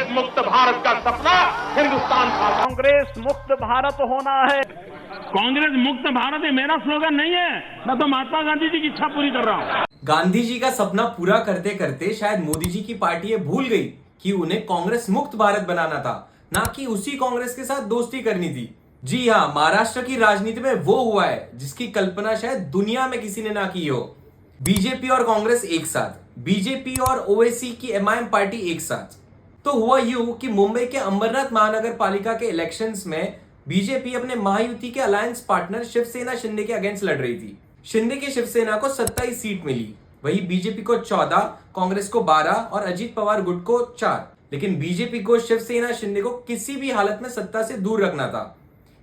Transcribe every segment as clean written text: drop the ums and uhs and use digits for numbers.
कांग्रेस मुक्त भारत का सपना हिंदुस्तान का। कांग्रेस मुक्त भारत होना है। कांग्रेस मुक्त भारत है मेरा स्लोगन नहीं है, मैं तो महात्मा गांधी जी की इच्छा पूरी कर रहा हूँ। गांधी जी का सपना पूरा करते करते शायद मोदी जी की पार्टी ये भूल गई कि उन्हें कांग्रेस मुक्त भारत बनाना था, ना कि उसी कांग्रेस के साथ दोस्ती करनी थी। जी हाँ, महाराष्ट्र की राजनीति में वो हुआ है जिसकी कल्पना शायद दुनिया में किसी ने ना की हो। बीजेपी और कांग्रेस एक साथ, बीजेपी और ओवैसी की एमआईएम पार्टी एक साथ। तो हुआ यूं कि मुंबई के अंबरनाथ महानगर पालिका के इलेक्शंस में बीजेपी अपने महायुति के अलायंस पार्टनर शिवसेना शिंदे के अगेंस्ट लड़ रही थी। शिंदे की शिवसेना को 27 सीट मिली, वही बीजेपी को 14, कांग्रेस को 12 और अजीत पवार गुट को 4। लेकिन बीजेपी को शिवसेना शिंदे को किसी भी हालत में सत्ता से दूर रखना था,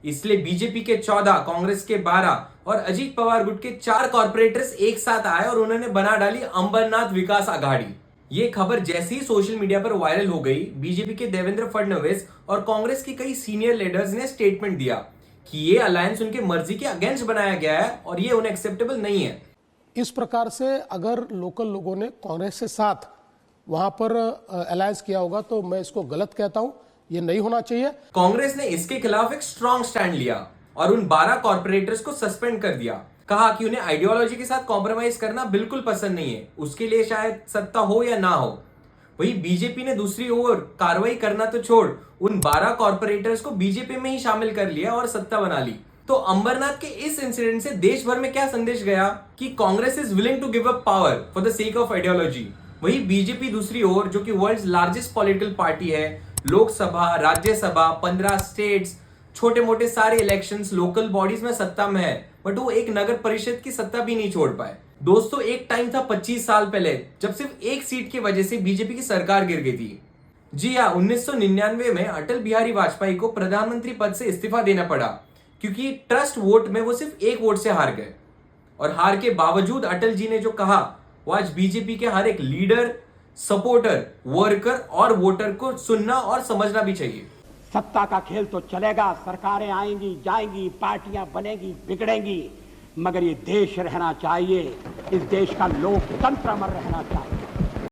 इसलिए बीजेपी के 14, कांग्रेस के 12 और अजीत पवार गुट के 4 कॉर्पोरेटर्स एक साथ आए और उन्होंने बना डाली अंबरनाथ विकास आघाड़ी। ये खबर जैसे ही सोशल मीडिया पर वायरल हो गई, बीजेपी के देवेंद्र फडणवीस और कांग्रेस के कई सीनियर लीडर्स ने स्टेटमेंट दिया कि ये अलायंस उनके मर्जी के अगेंस्ट बनाया गया है और ये उन्हें एक्सेप्टेबल नहीं है। इस प्रकार से अगर लोकल लोगों ने कांग्रेस के साथ वहां पर अलायंस किया होगा तो मैं इसको गलत कहता हूं, ये नहीं होना चाहिए। कांग्रेस ने इसके खिलाफ एक स्ट्रॉन्ग स्टैंड लिया और उन 12 कॉर्पोरेटर्स को सस्पेंड कर दिया। कहा कि उन्हें आइडियोलॉजी के साथ कॉम्प्रोमाइज करना बिल्कुल पसंद नहीं है, उसके लिए शायद सत्ता हो या ना हो। वही बीजेपी ने दूसरी ओर कार्रवाई करना तो छोड़, उन 12 कॉर्पोरेटर्स को बीजेपी में ही शामिल कर लिया और सत्ता बना ली। तो अंबरनाथ के इस इंसिडेंट से देश भर में क्या संदेश गया कि Congress is willing to give up power for the sake of ideology. वही बीजेपी दूसरी ओर, जो कि वर्ल्ड्स लार्जेस्ट पॉलिटिकल पार्टी है, लोकसभा, राज्यसभा, 15 स्टेट्स, छोटे मोटे सारे इलेक्शंस, लोकल बॉडीज में सत्ता में है, बट वो एक नगर परिषद की सत्ता भी नहीं छोड़ पाए। दोस्तों, एक टाइम था 25 साल पहले जब सिर्फ एक सीट की वजह से बीजेपी की सरकार गिर गई थी। जी हाँ, 1999 में अटल बिहारी वाजपेयी को प्रधानमंत्री पद से इस्तीफा देना पड़ा क्योंकि ट्रस्ट वोट में वो सिर्फ एक वोट से हार गए। और हार के बावजूद अटल जी ने जो कहा वो आज बीजेपी के हर एक लीडर, सपोर्टर, वर्कर और वोटर को सुनना और समझना भी चाहिए। सत्ता का खेल तो चलेगा, सरकारें आएंगी जाएंगी, पार्टियां बनेगी बिगड़ेंगी, मगर ये देश रहना चाहिए, इस देश का लोकतंत्र अमर रहना चाहिए।